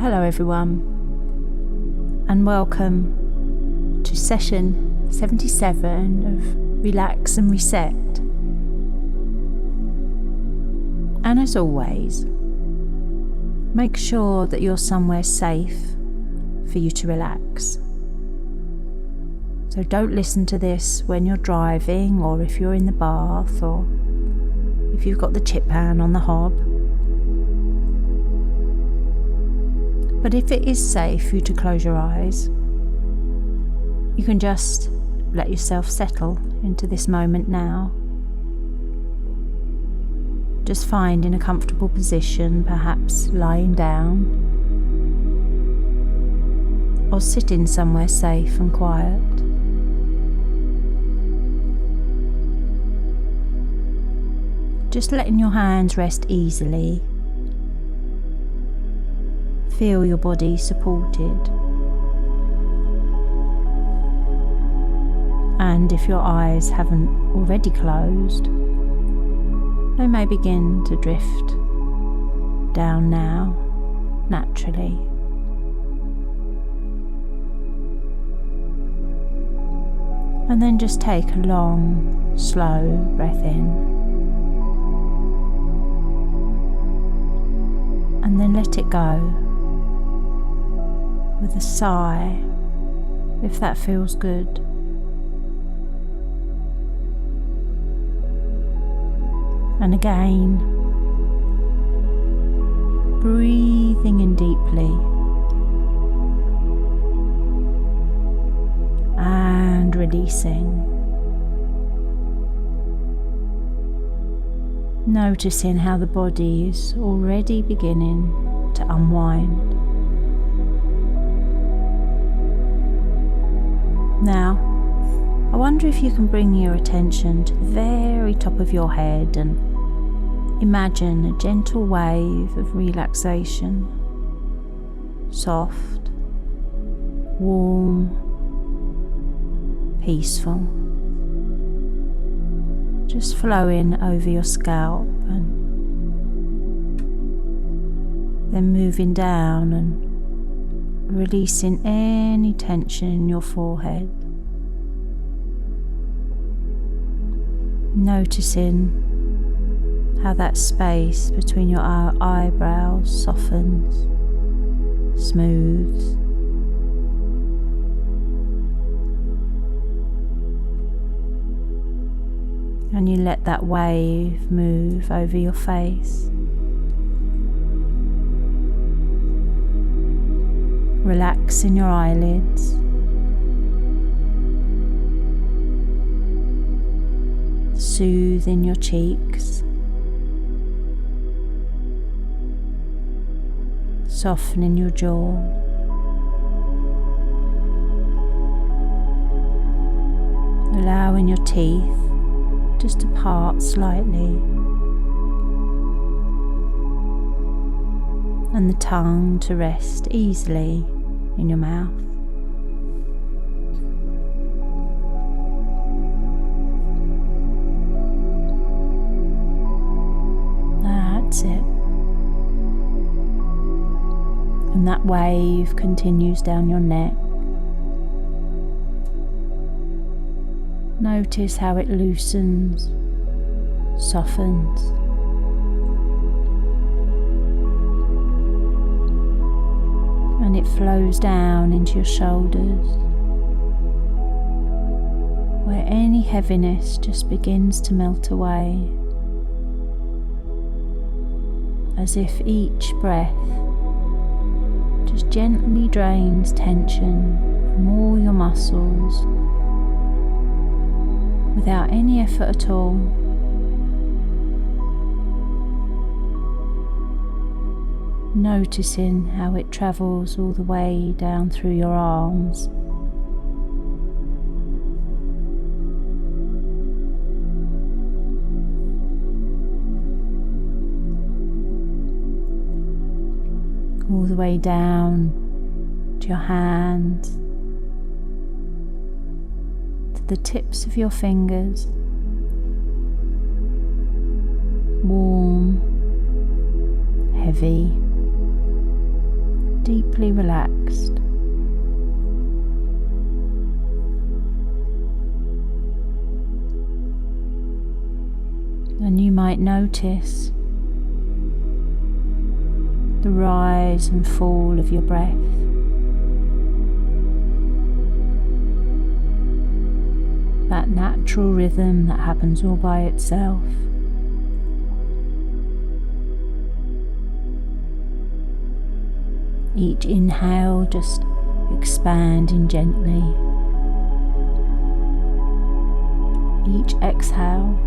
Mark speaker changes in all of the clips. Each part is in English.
Speaker 1: Hello everyone, and welcome to session 77 of Relax and Reset. And as always, make sure that you're somewhere safe for you to relax. So don't listen to this when you're driving, or if you're in the bath, or if you've got the chip pan on the hob. But if it is safe for you to close your eyes, you can just let yourself settle into this moment now. Just find in a comfortable position, perhaps lying down, or sitting somewhere safe and quiet. Just letting your hands rest easily. Feel your body supported. And if your eyes haven't already closed, they may begin to drift down now, naturally. And then just take a long, slow breath in. And then let it go with a sigh, if that feels good. And again, breathing in deeply and releasing. Noticing how the body is already beginning to unwind. Now, I wonder if you can bring your attention to the very top of your head and imagine a gentle wave of relaxation, soft, warm, peaceful, just flowing over your scalp and then moving down and releasing any tension in your forehead. Noticing how that space between your eyebrows softens, smooths. And you let that wave move over your face. Relaxing your eyelids. Soothing your cheeks. Softening your jaw. Allowing your teeth just to part slightly. And the tongue to rest easily in your mouth. That's it. And that wave continues down your neck. Notice how it loosens, softens. And it flows down into your shoulders, where any heaviness just begins to melt away, as if each breath just gently drains tension from all your muscles without any effort at all. Noticing how it travels all the way down through your arms. All the way down to your hands, to the tips of your fingers. Warm, heavy, deeply relaxed. And you might notice the rise and fall of your breath. That natural rhythm that happens all by itself. Each inhale just expanding gently. Each exhale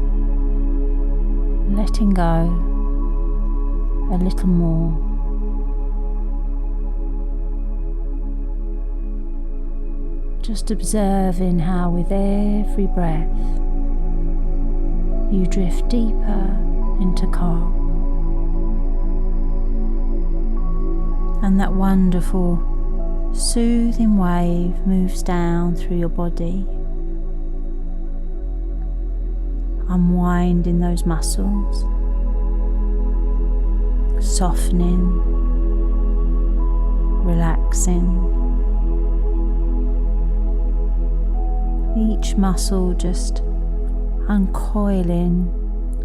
Speaker 1: letting go a little more. Just observing how with every breath you drift deeper into calm. And that wonderful soothing wave moves down through your body, unwinding those muscles, softening, relaxing. Each muscle just uncoiling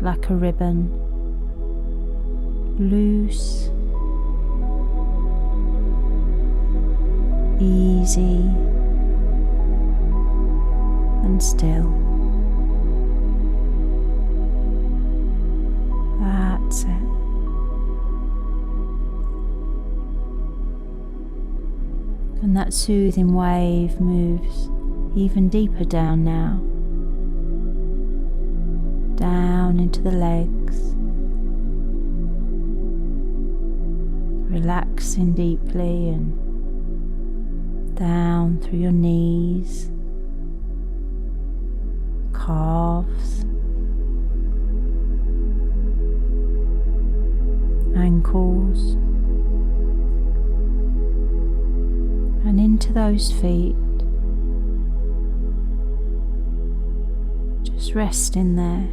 Speaker 1: like a ribbon, loose, easy and still. That's it. And that soothing wave moves even deeper down now, down into the legs, relaxing deeply, and down through your knees, calves, ankles, and into those feet. Just resting there,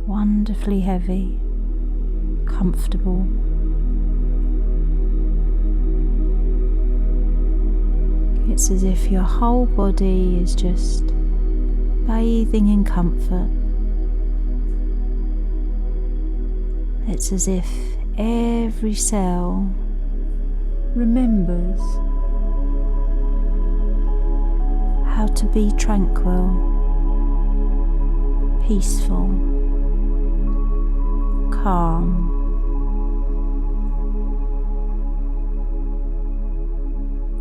Speaker 1: wonderfully heavy, comfortable. It's as if your whole body is just bathing in comfort. It's as if every cell remembers how to be tranquil, peaceful, calm.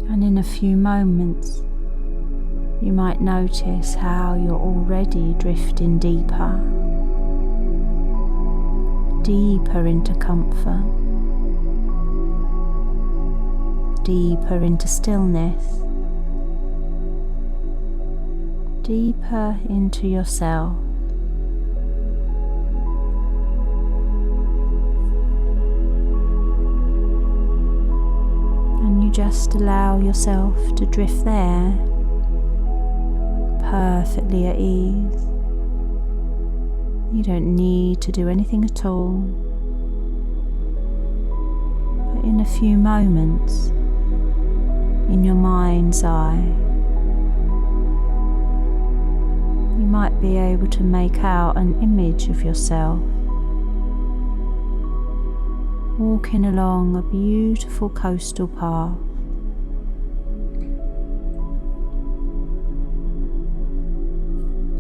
Speaker 1: And in a few moments, you might notice how you're already drifting deeper, deeper into comfort, deeper into stillness, deeper into yourself. And you just allow yourself to drift there, perfectly at ease. You don't need to do anything at all. But in a few moments, in your mind's eye, you might be able to make out an image of yourself walking along a beautiful coastal path.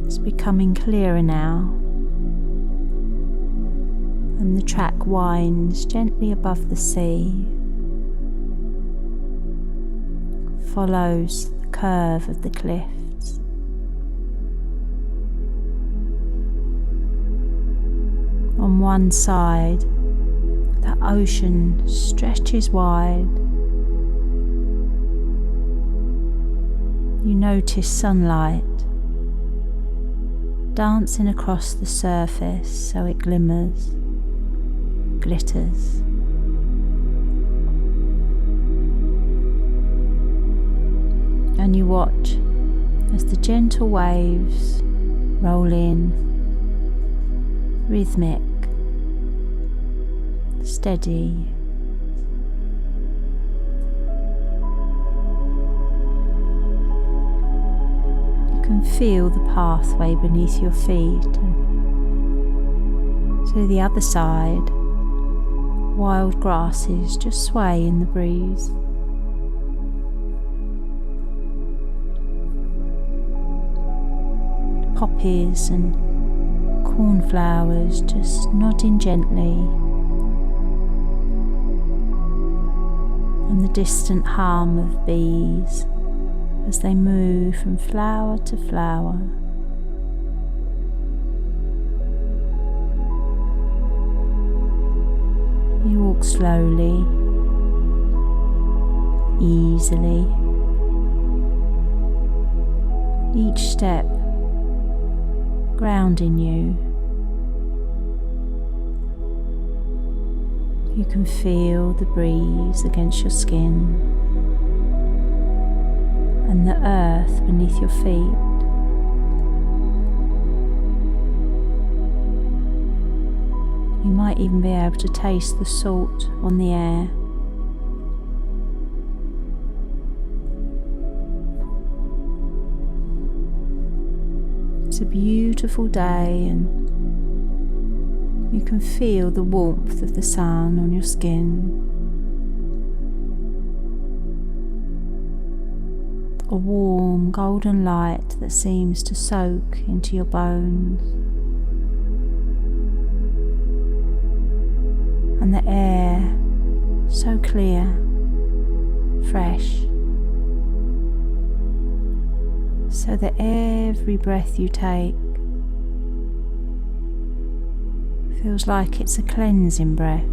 Speaker 1: It's becoming clearer now, and the track winds gently above the sea, follows the curve of the cliffs. On one side, the ocean stretches wide. You notice sunlight dancing across the surface so it glimmers, glitters. And you watch as the gentle waves roll in, rhythmic, steady, can feel the pathway beneath your feet, and to the other side, wild grasses just sway in the breeze. Poppies and cornflowers just nodding gently, and the distant hum of bees as they move from flower to flower. You walk slowly, easily, each step grounding you. You can feel the breeze against your skin and the earth beneath your feet. You might even be able to taste the salt on the air. It's a beautiful day, and you can feel the warmth of the sun on your skin. A warm golden light that seems to soak into your bones. And the air so clear, fresh, so that every breath you take feels like it's a cleansing breath.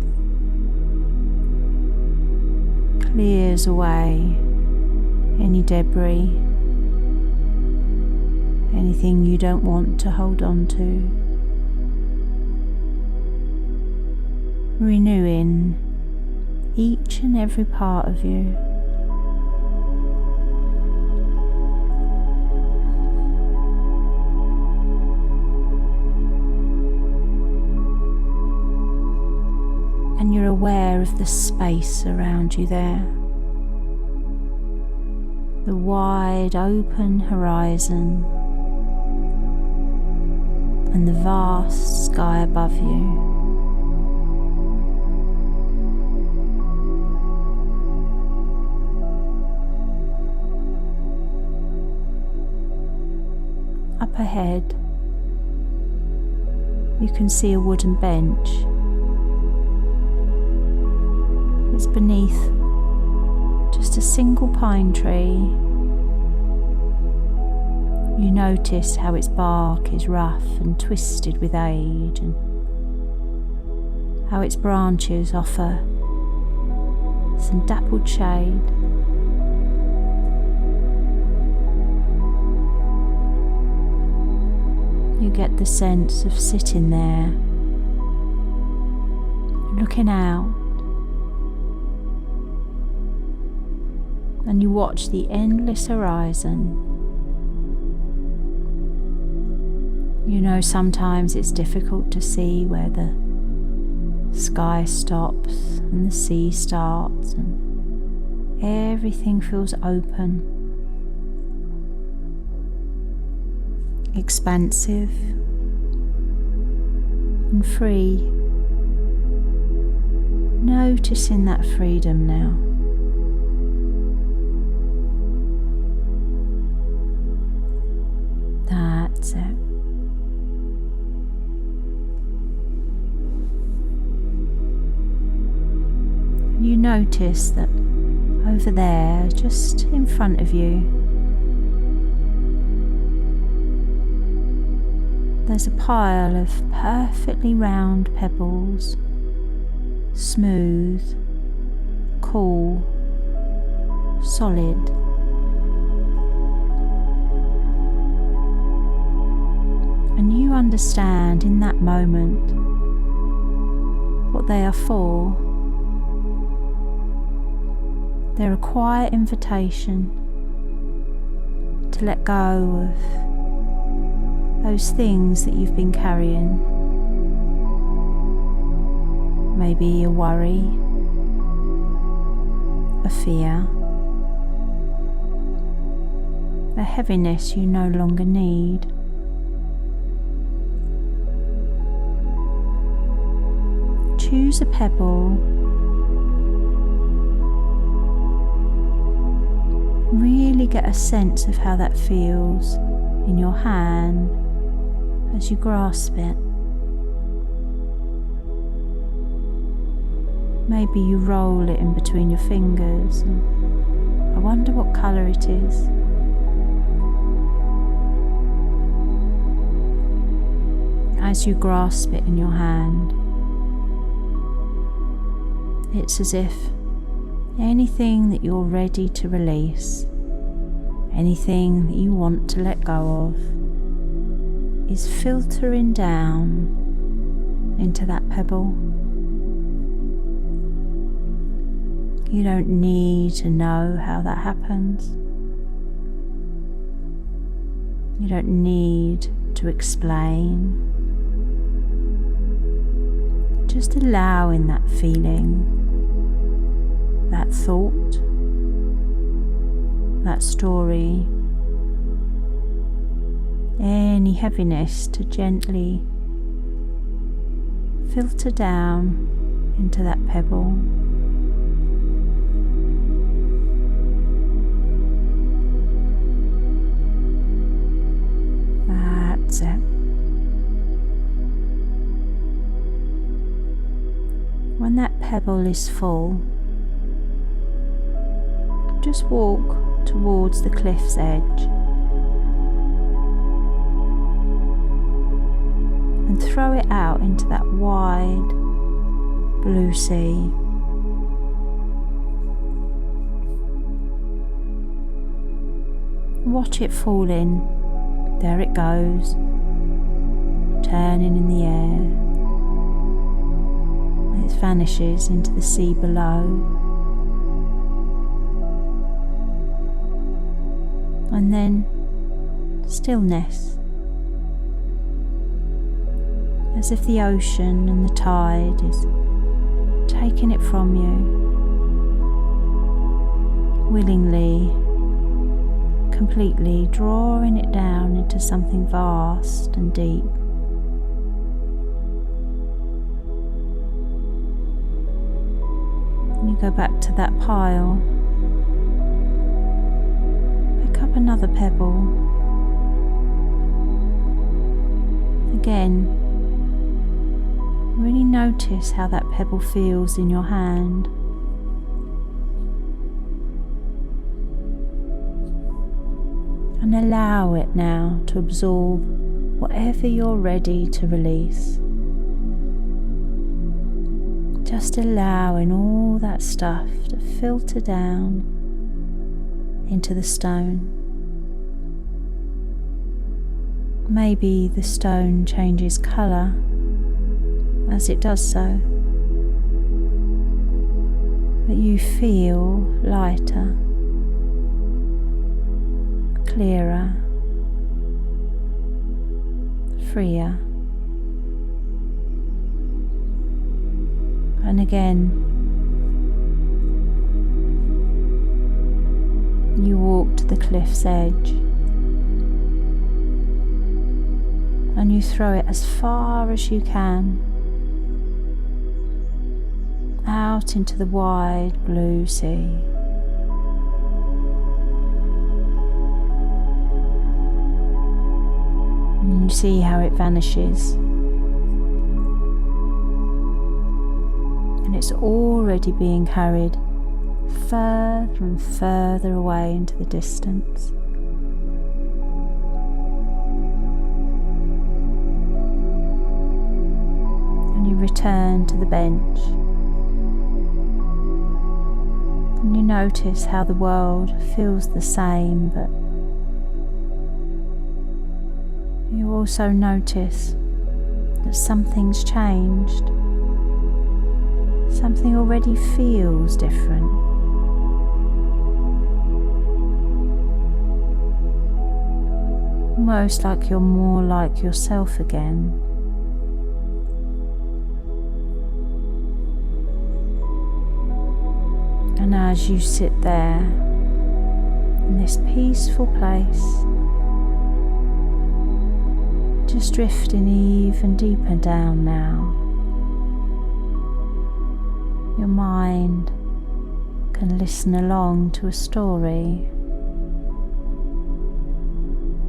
Speaker 1: Clears away any debris, anything you don't want to hold on to. Renewing each and every part of you. And you're aware of the space around you there. The wide open horizon and the vast sky above you. Up ahead, you can see a wooden bench. It's beneath just a single pine tree. You notice how its bark is rough and twisted with age, and how its branches offer some dappled shade. You get the sense of sitting there, looking out, and you watch the endless horizon. You know, sometimes it's difficult to see where the sky stops and the sea starts, and everything feels open, expansive and free. Noticing that freedom now. That's it. You notice that over there, just in front of you, there's a pile of perfectly round pebbles, smooth, cool, solid. And you understand in that moment what they are for. They're a quiet invitation to let go of those things that you've been carrying. Maybe a worry, a fear, a heaviness you no longer need. Choose a pebble. Really get a sense of how that feels in your hand as you grasp it. Maybe you roll it in between your fingers and I wonder what colour it is. As you grasp it in your hand, it's as if anything that you're ready to release, anything that you want to let go of, is filtering down into that pebble. You don't need to know how that happens. You don't need to explain. Just allowing that feeling, that thought, that story, any heaviness to gently filter down into that pebble. That's it. When that pebble is full, just walk towards the cliff's edge and throw it out into that wide blue sea. Watch it fall in. There it goes, turning in the air. It vanishes into the sea below. And then stillness, as if the ocean and the tide is taking it from you, willingly, completely drawing it down into something vast and deep. And you go back to that pile, pick up another pebble. Again, really notice how that pebble feels in your hand. And allow it now to absorb whatever you're ready to release. Just allowing all that stuff to filter down into the stone. Maybe the stone changes colour as it does so, but you feel lighter, clearer, freer. And again, you walk to the cliff's edge and you throw it as far as you can out into the wide blue sea. And you see how it vanishes. And it's already being carried further and further away into the distance. And you return to the bench. And you notice how the world feels the same, but you also notice that something's changed. Something already feels different. Almost like you're more like yourself again. And as you sit there in this peaceful place, just drifting even deeper down now. Your mind can listen along to a story,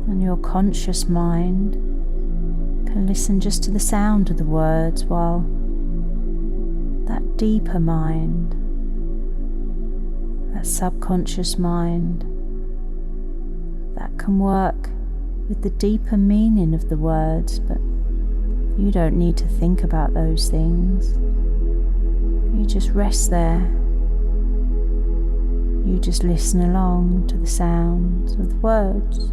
Speaker 1: and your conscious mind can listen just to the sound of the words, while that deeper mind, that subconscious mind, that can work with the deeper meaning of the words, but you don't need to think about those things. You just rest there. You just listen along to the sounds of the words.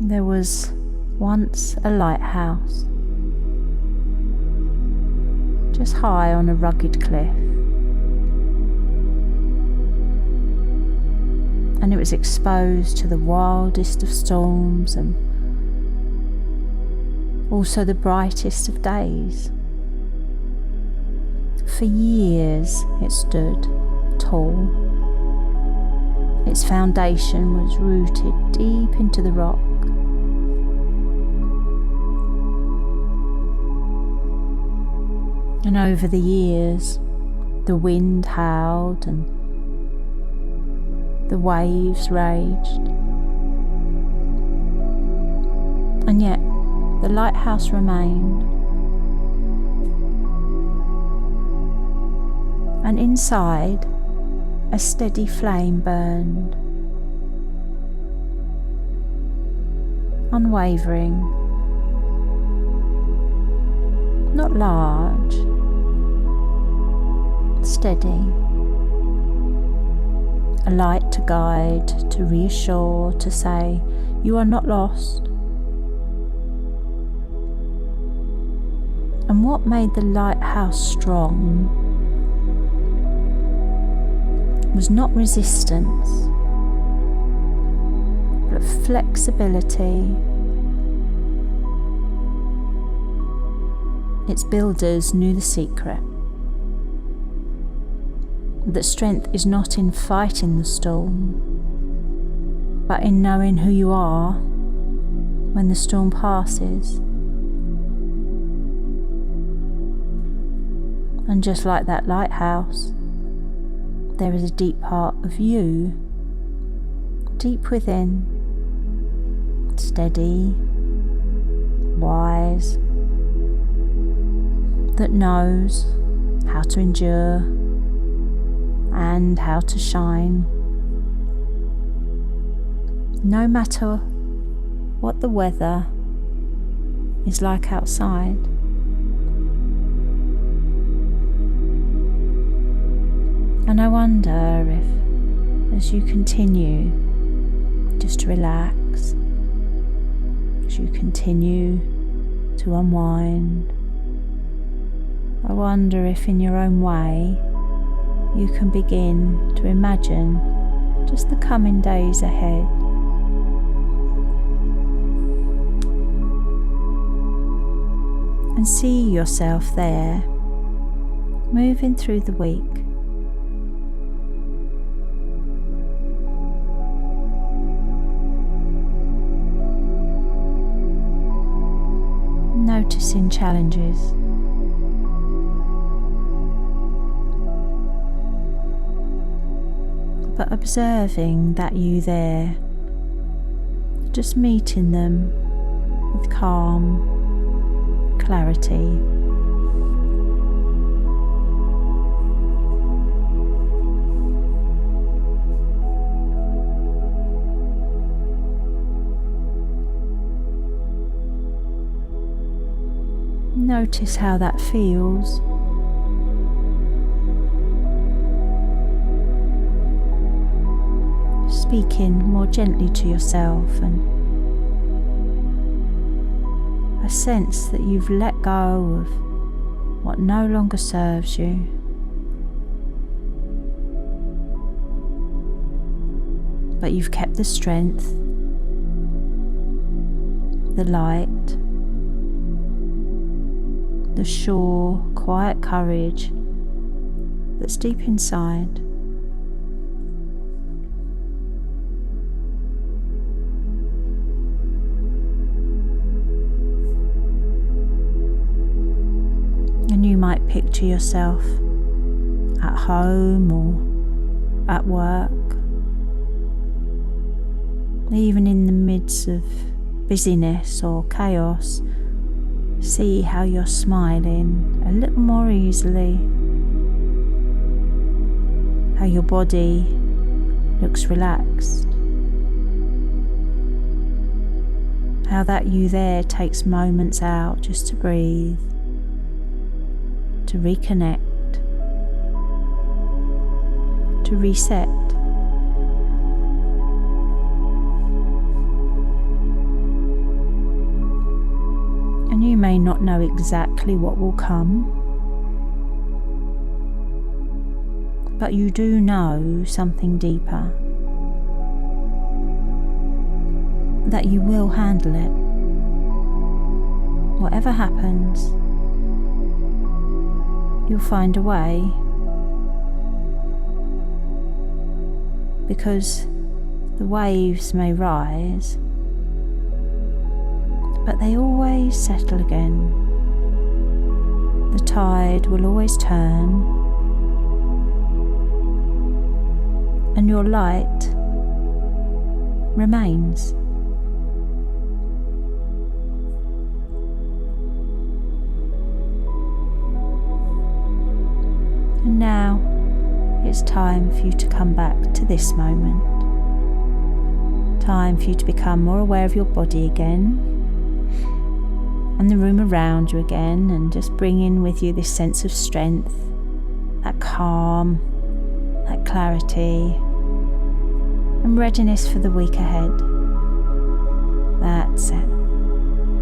Speaker 1: There was once a lighthouse, just high on a rugged cliff, and it was exposed to the wildest of storms and also the brightest of days. For years it stood tall. Its foundation was rooted deep into the rock. And over the years, the wind howled and the waves raged. And yet, the lighthouse remained. And inside, a steady flame burned, unwavering, not large, steady, a light to guide, to reassure, to say, you are not lost. And what made the lighthouse strong was not resistance, but flexibility. Its builders knew the secret, that strength is not in fighting the storm, but in knowing who you are when the storm passes. And just like that lighthouse, there is a deep part of you, deep within, steady, wise, that knows how to endure and how to shine. No matter what the weather is like outside. And I wonder if, as you continue just to relax, as you continue to unwind, I wonder if in your own way you can begin to imagine just the coming days ahead. And see yourself there, moving through the week. Noticing challenges, but observing that you there, just meeting them with calm, clarity. Notice how that feels. Speaking more gently to yourself, and a sense that you've let go of what no longer serves you. But you've kept the strength, the light, the sure, quiet courage that's deep inside. And you might picture yourself at home or at work, even in the midst of busyness or chaos. See how you're smiling a little more easily, how your body looks relaxed, how that you there takes moments out just to breathe, to reconnect, to reset. And you may not know exactly what will come, but you do know something deeper, that you will handle it. Whatever happens, you'll find a way, because the waves may rise, but they always settle again. The tide will always turn, and your light remains. And now it's time for you to come back to this moment. Time for you to become more aware of your body again and the room around you again, and just bring in with you this sense of strength, that calm, that clarity and readiness for the week ahead. That's it.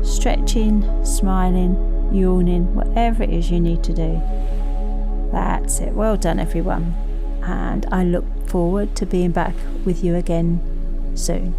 Speaker 1: Stretching, smiling, yawning, whatever it is you need to do. That's it. Well done, everyone. And I look forward to being back with you again soon.